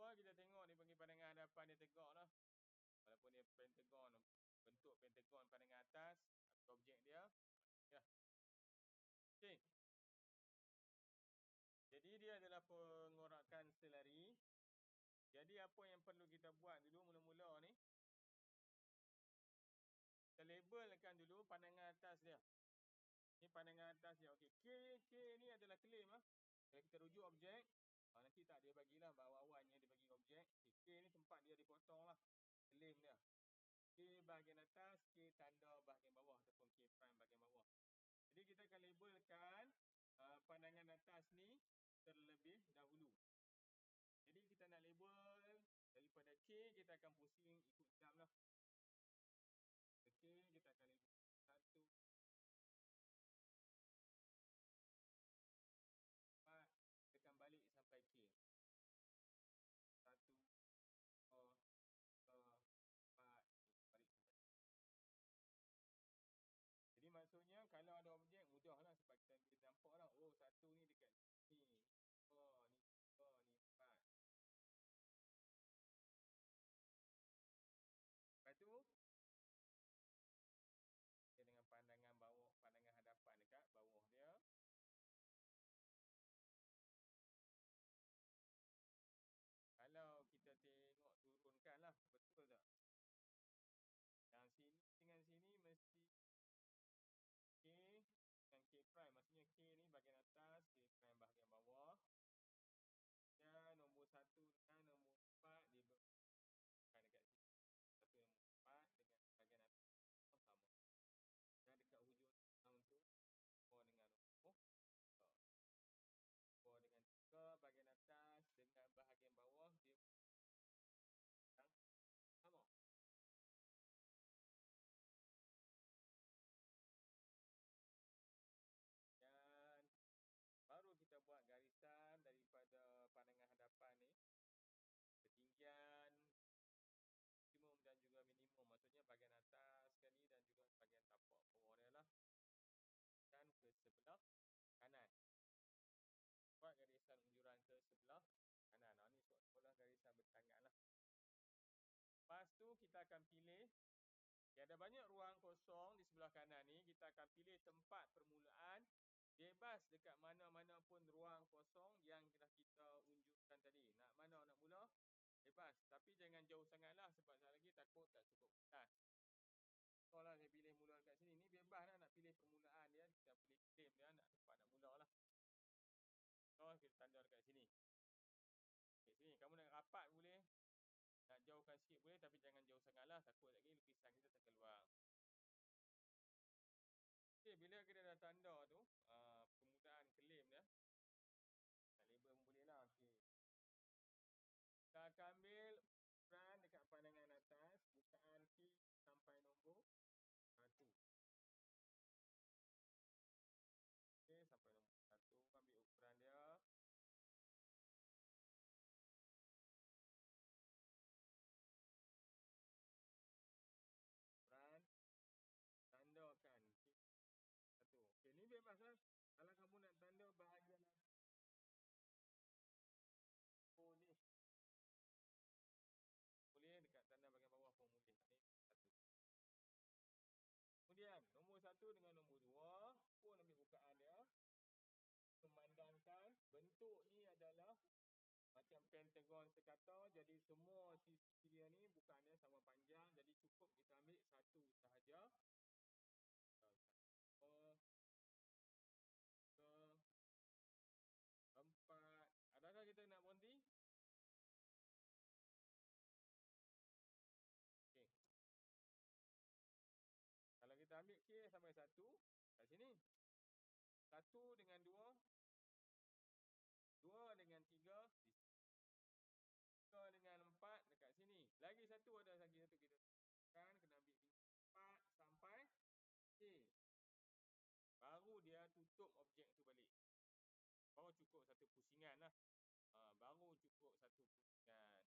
apa, kita tengok dia bagi pandangan hadapan dia tegak lah. Walaupun dia pentagon, bentuk pentagon pandangan atas, objek dia. Ya. Okey. Jadi dia adalah pengorakan selari. Jadi apa yang perlu kita buat dulu mula-mula ni, kita labelkan dulu pandangan atas dia. Ni pandangan atas dia. Okey, K ni adalah claim lah. Kalau kita rujuk objek, nanti tak dia bagilah awal-awalnya dia bagi objek. Okay, K ni tempat dia dipotong lah. Claim dia. K bahagian atas, K tanda bahagian bawah ataupun K prime bahagian bawah. Jadi kita akan labelkan pandangan atas ni terlebih dahulu. Jadi kita nak label daripada K, kita akan pusing ikut jam lah. K kita akan label 1, 4, tekan balik sampai K. 1, 2, 3, 4, balik sampai K. Jadi maksudnya kalau ada objek mudah lah sebab kita nampak lah. Oh, 1 ni dekat sini. 2 ni 3 ni 4. Lepas tu dia dengan pandangan bawah, pandangan hadapan dekat bawah dia. Kalau kita tengok turunkan lah, betul tak? Yang sini dengan sini mesti K dengan K prime. Maksudnya K ni bahagian atas, K prime bahagian bawah. Dan nombor 1 dengan nombor 4 dia bukan dekat sini. 1 nombor 4 dengan bahagian atas sama. Dan dekat hujung untuk 4 dengan nombor 4 dengan 3 bahagian atas dengan bahagian bawah dia sama. Dan baru kita buat garisan daripada pandangan hadapan ni, ketinggian maksimum dan juga minimum. Maksudnya bahagian atas sekali dan juga bahagian tapak bawah dia lah. Dan ke sebelah kanan. Buat garisan unjuran ke sebelah kanan. Ni seolah-olah garisan bertangan lah. Lepas tu kita akan pilih, ada banyak ruang kosong di sebelah kanan ni. Kita akan pilih tempat permulaan. Bebas dekat mana-mana pun ruang kosong yang dah kita unjukkan tadi. Nak mana nak mula? Bebas. Tapi jangan jauh sangat lah sebab sekali lagi takut tak cukup kelas. Soalan saya pilih mula kat sini. Ni bebas lah nak pilih permulaan dia. Kita pilih claim dia nak tempat nak mula lah. So kita tanda dekat sini. Okay, sini. Kamu nak rapat boleh. Nak jauhkan sikit boleh tapi jangan jauh sangat lah. Takut lagi lukisan kita terkeluar. Okay, bila kita dah tanda tu, permulaan claim dia. Nak label pun boleh lah. Okay. Kita akan ambil ukuran dekat pandangan atas. Bukaan K sampai nombor 1. Okay, sampai nombor 1. Ambil ukuran dia. Ukuran. Tandakan K 1. Okay, ni bebas lah. Kalau kamu nak tanda bahagian boleh. Boleh dekat tanda bahagian bawah pun boleh. Ni 1. Kemudian nombor 1 dengan nombor 2 pun ambil bukaan dia. Memandangkan bentuk ni adalah macam pentagon sekata. Jadi semua sisi dia ni bukaan dia sama panjang. Jadi cukup kita ambil 1 sahaja. 1, 2, 3, 4. Adakah kita nak berhenti? Okey. Kalau kita ambil K sampai 1 kat sini. 1 dengan 2. 2 dengan 3 di sini. 3 dengan 4 dekat sini. Lagi satu ada lagi satu kita kan kena ambil 4 sampai K. Baru dia tutup objek tu balik. Baru cukup satu pusingan lah. Baru cukup satu pusingan. Kita kena panjang sikit dan tangan tu.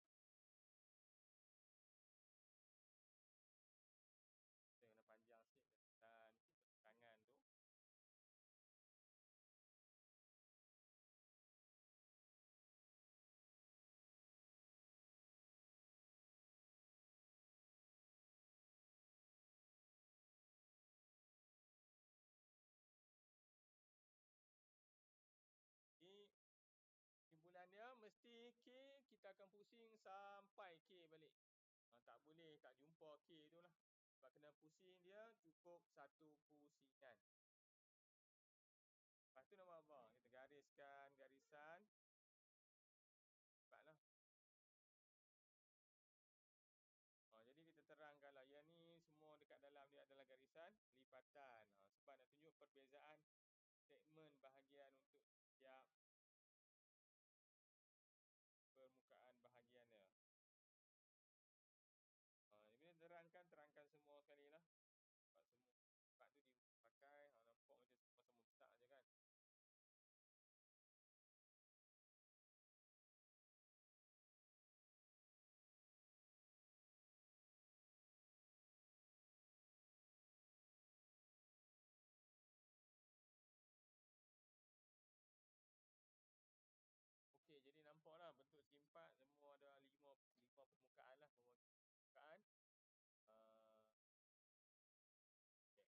K, kita akan pusing sampai K balik. Tak boleh tak jumpa K tu lah. Sebab kena pusing dia cukup satu pusingan. Lepas tu nak buat apa? Kita gariskan garisan. Cepatlah. Jadi kita terangkanlah. Yang ni semua dekat dalam dia adalah garisan lipatan. Sebab nak tunjuk perbezaan